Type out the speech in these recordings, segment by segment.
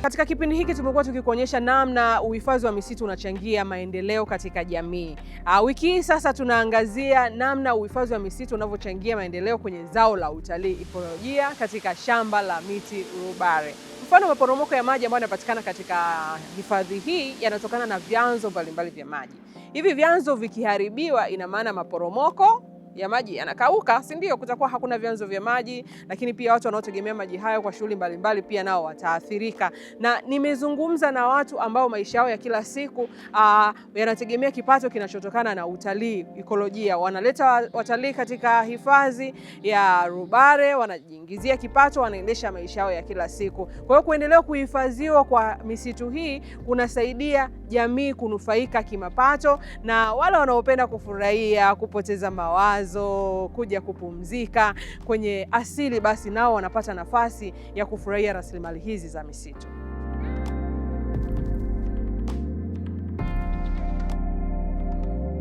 Katika kipindi hiki tumekuwa tukikuonyesha namna uhifadhi wa misitu unachangia maendeleo katika jamii. Wiki hii sasa tunaangazia namna uhifadhi wa misitu unavyochangia maendeleo kwenye zao la utalii ekolojia katika shamba la miti Rubare. Mfano, maporomoko ya maji ambayo yanapatikana katika hifadhi hii yanatokana na vyanzo mbalimbali vya maji. Hivi vyanzo vikiharibiwa, ina maana maporomoko ya maji yanakauka, si ndio? Kutakuwa hakuna vyanzo vya maji, lakini pia watu wanaotegemea maji hayo kwa shughuli mbalimbali pia nao wataathirika. Na nimezungumza na watu ambao maisha yao ya kila siku yanategemea kipato kinachotokana na utalii ekolojia. Wanaleta watalii katika hifadhi ya Rubare, wanajiingizia kipato, wanaendesha maisha yao ya kila siku. Kwa hiyo kuendelea kuhifadhiwa kwa misitu hii kunasaidia jamii kunufaika kimapato, na wale wanaopenda kufurahia, kupoteza mawazo, kuja kupumzika kwenye asili, basi nao wanapata nafasi ya kufurahia rasilimali hizi za misitu.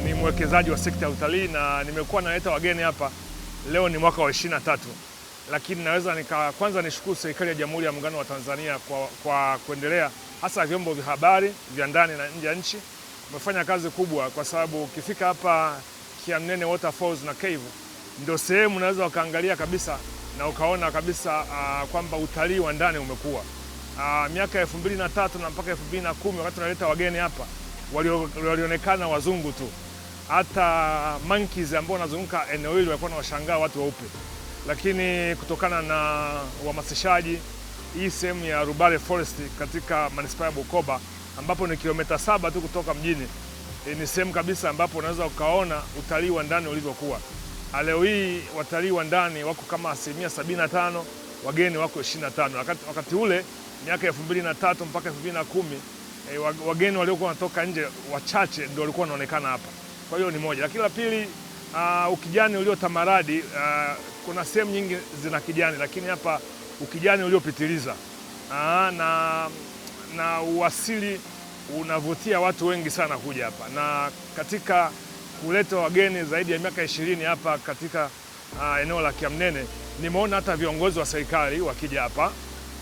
Ni mwekezaji wa sekta ya utalii na nimekuwa naleta wageni hapa. Leo ni mwaka wa 23, lakini naweza kwanza nishukuru serikali ya Jamhuri ya Muungano wa Tanzania kwa kuendelea, hasa vyombo vya habari vya ndani na nje ya nchi. Umefanya kazi kubwa, kwa sababu ukifika hapa Kiamnene Waterfalls na Cave ndio sehemu unaweza ukaangalia kabisa na ukaona kabisa kwamba utalii wa ndani umekuwa. Miaka 2003 na mpaka 2010 wakati tunaleta wageni hapa walionekana wazungu tu. Hata monkeys ambao wanazunguka eneo hili walikuwa wanawashangaa watu weupe. Lakini kutokana na uhamasishaji, hii sehemu ya Rubare Forest katika manispaa ya Bukoba, ambapo ni kilomita 7 tu kutoka mjini, ni sehemu kabisa ambapo unaweza ukaona utalii wa ndani ulivyokuwa. Leo hii watalii wa ndani wako kama 75%, wageni wako 25%. Wakati ule miaka 2003 mpaka 2010, wageni waliokuwa wanatoka nje wachache ndio walikuwa wanaonekana hapa. Kwa hiyo ni moja. Lakini la pili, ukijani uliotamaradi. Kuna sehemu nyingi zina kijani, lakini hapa ukijani uliopitiliza na uasili unavutia watu wengi sana kuja hapa. Na katika kuleta wageni zaidi ya miaka 20 hapa katika eneo la Kiamnene, nimeona hata viongozi wa serikali wakija hapa.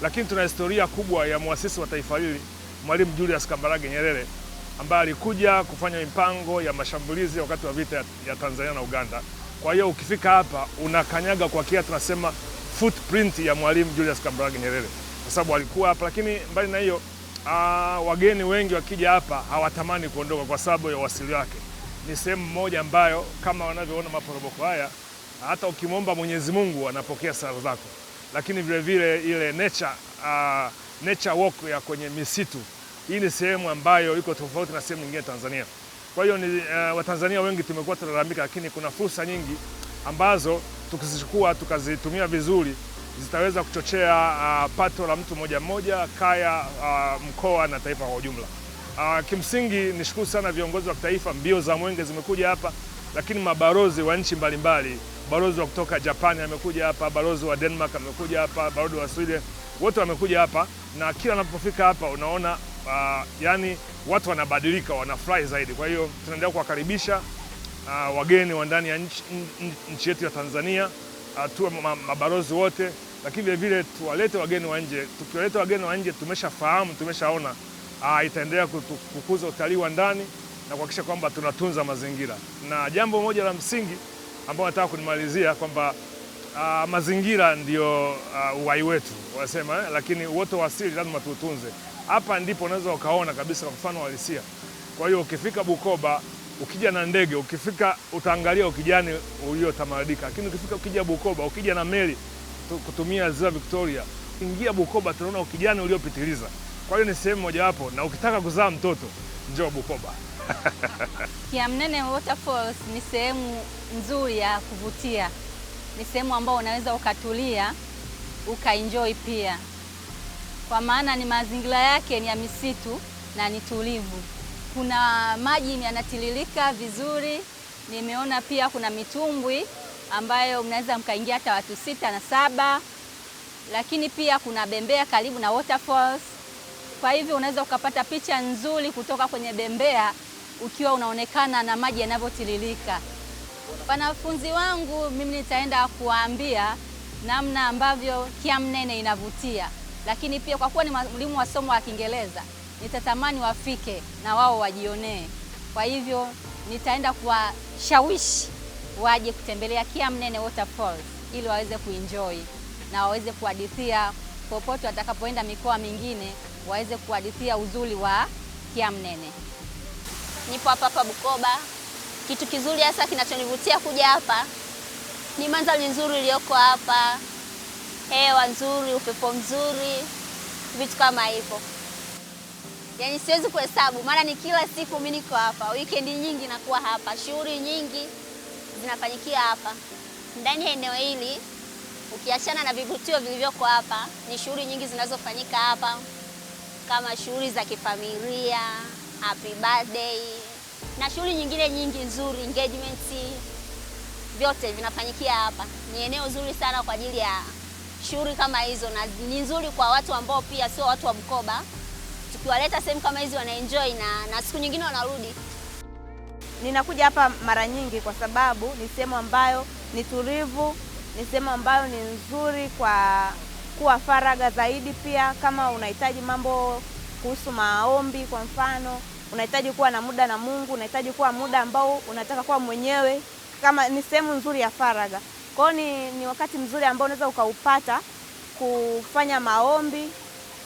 Lakini tuna historia kubwa ya muasisi wa taifa hili, Mwalimu Julius Kambarage Nyerere, ambaye alikuja kufanya mipango ya mashambulizi wakati wa vita ya Tanzania na Uganda. Kwa hiyo ukifika hapa unakanyaga kwa kia tunasema footprint ya Mwalimu Julius Kambarage Nyerere, kwa sababu alikuwa hapa. Lakini mbali na hiyo, wageni wengi wakija hapa hawatamani kuondoka kwa sababu ya uasili wake. Ni sehemu moja ambayo kama wanavyoona maporomoko haya, hata ukimwomba Mwenyezi Mungu anapokea sala zako. Lakini vile vile ile nature walk ya kwenye misitu, hii ni sehemu ambayo iko tofauti na sehemu nyingine Tanzania. Kwa hiyo Watanzania wengi tumekuwa tunalalamika, lakini kuna fursa nyingi ambazo tukizichukua tukazitumia vizuri zitaweza kuchochea pato la mtu mmoja mmoja, kaya, mkoa na taifa kwa ujumla. Kimsingi nishukuru sana viongozi wa kitaifa. Mbio za mwenge zimekuja hapa, lakini mabalozi wa nchi mbalimbali, balozi wa kutoka Japani amekuja hapa, balozi wa Denmark amekuja hapa, balozi wa Sweden, wote wamekuja hapa. Na kila anapofika hapa unaona yani watu wanabadilika, wanafurahi zaidi. Kwa hiyo tunaendelea kuwakaribisha wageni wa ndani ya nchi yetu ya Tanzania, tuwe mabalozi wote, lakini vile vile tuwalete wageni wa nje. Tukiwaleta wageni wa nje tumeshafahamu, tumeshaona itaendelea kukuza utalii wa ndani na kuhakikisha kwamba tunatunza mazingira. Na jambo moja la msingi ambao nataka kunimalizia kwamba mazingira ndio uhai wetu wasema, lakini uoto wa asili lazima tuutunze. Hapa ndipo unaweza ukaona kabisa kwa mfano halisia. Kwa hiyo ukifika Bukoba, ukija na ndege, ukifika utaangalia ukijani uliotamadika. Lakini ukija Bukoba, ukija na meli kutumia ziwa Victoria, ingia Bukoba tunaona ukijani uliopitiliza. Kwa hiyo ni sehemu moja hapo, na ukitaka kuzaa mtoto njoo Bukoba. Kiamnene Waterfalls ni sehemu nzuri ya kuvutia. Ni sehemu ambayo unaweza ukatulia, ukaenjoy pia. Kwa maana ni mazingira yake ni ya misitu na ni tulivu. Kuna maji yanatiririka vizuri. Nimeona pia kuna mitumbwi ambayo mnaweza mkaingia hata watu 6 na 7. Lakini pia kuna bembea karibu na waterfalls. Kwa hivyo unaweza ukapata picha nzuri kutoka kwenye bembea ukiwa unaonekana na maji yanavyotiririka. Wanafunzi wangu mimi nitaenda kuwaambia namna ambavyo Kiamnene inavutia. lakini pia kwa kuwa ni mwalimu wa somo la Kiingereza, nitatamani wafike na wao wajionee. Kwa hivyo nitaenda kuwashawishi waje kutembelea Kiamnene Waterfalls ili waweze kuenjoy na waweze kuhadithia popote watakapoenda mikoa mingine, waweze kuhadithia uzuri wa Kiamnene. Nipo hapa Bukoba. Kitu kizuri hasa kinachonivutia kuja hapa ni mandhari nzuri iliyoko hapa, hewa nzuri, upepo mzuri, vitu kama hivyo. Yaani siwezi kuhesabu, maana ni kila siku mimi niko hapa. Weekend nyingi nakuwa hapa, shughuli nyingi zinafanyikia hapa. Ndani ya eneo hili ukiachana na vivutio vilivyoko hapa, ni shughuli nyingi zinazofanyika hapa kama shughuli za kifamilia, happy birthday na shughuli nyingine nyingi nzuri, engagement, vyote vinafanyikia hapa. Ni eneo zuri sana kwa ajili ya shughuli kama hizo, na ni nzuri kwa watu ambao pia sio watu wa Bukoba. Tukiwaleta sehemu kama hizi wanaenjoy na siku nyingine wanarudi. Ninakuja hapa mara nyingi kwa sababu ni sehemu ambayo ni tulivu, ni sehemu ambayo ni nzuri kwa kuwa faraga zaidi. Pia kama unahitaji mambo kuhusu maombi, kwa mfano unahitaji kuwa na muda na Mungu, unahitaji kuwa muda ambao unataka kuwa mwenyewe, kama ni sehemu nzuri ya faraga. Kwa hiyo ni wakati mzuri ambao unaweza ukaupata kufanya maombi,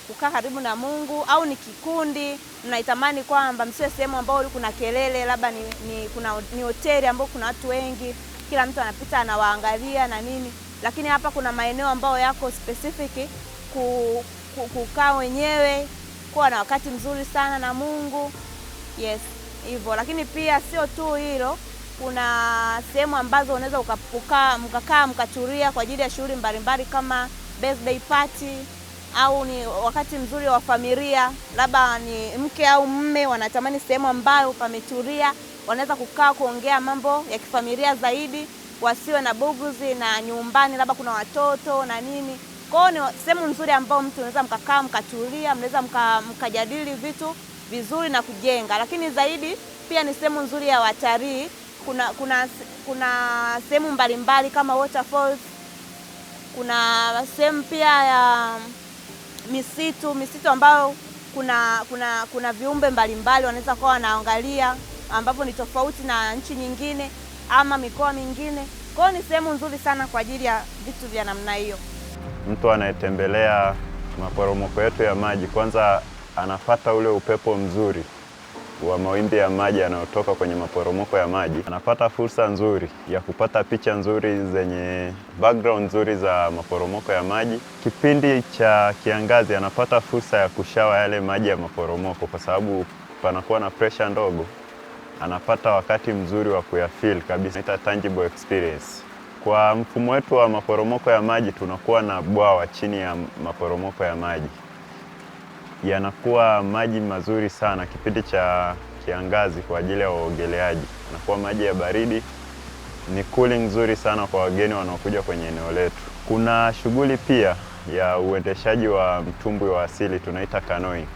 kukaa karibu na Mungu, au ni kikundi mnaitamani kwamba msiwe sehemu ambao kuna kelele, labda ni hoteli ambao kuna watu wengi, kila mtu anapita anawaangalia na nini, lakini hapa kuna maeneo ambayo yako specific kukaa wenyewe, kuwa na wakati mzuri sana na Mungu. Yes, hivyo. Lakini pia sio tu hilo, kuna sehemu ambazo unaweza mkakaa mkatulia kwa ajili ya shughuli mbalimbali kama birthday party, au ni wakati mzuri wa familia, labda ni mke au mume wanatamani sehemu ambayo pametulia, wanaweza kukaa kuongea mambo ya kifamilia zaidi, wasiwe na buguzi na nyumbani labda kuna watoto na nini. Kwa hiyo ni sehemu nzuri ambayo mtu unaweza mkakaa mkatulia, mnaweza mkajadili vitu vizuri na kujenga. Lakini zaidi pia ni sehemu nzuri ya watalii. Kuna sehemu mbalimbali kama waterfalls, kuna sehemu pia ya misitu ambayo kuna viumbe mbalimbali wanaweza kuwa wanaangalia, ambapo ni tofauti na nchi nyingine ama mikoa mingine. Kwa hiyo ni sehemu nzuri sana kwa ajili ya vitu vya namna hiyo. Mtu anayetembelea maporomoko yetu ya maji, kwanza anapata ule upepo mzuri wa mawimbi ya maji yanayotoka kwenye maporomoko ya maji. Anapata fursa nzuri ya kupata picha nzuri zenye background nzuri za maporomoko ya maji. Kipindi cha kiangazi anapata fursa ya kushawa yale maji ya maporomoko, kwa sababu panakuwa na pressure ndogo. Anapata wakati mzuri wa kuyafeel kabisa, ita tangible experience. Kwa mfumo wetu wa maporomoko ya maji tunakuwa na bwawa chini ya maporomoko ya maji. Yanakuwa maji mazuri sana kipindi cha kiangazi kwa ajili ya waogeleaji. Yanakuwa maji ya baridi, ni cooling nzuri sana kwa wageni wanaokuja kwenye eneo letu. Kuna shughuli pia ya uendeshaji wa mtumbwi wa asili tunaita canoeing.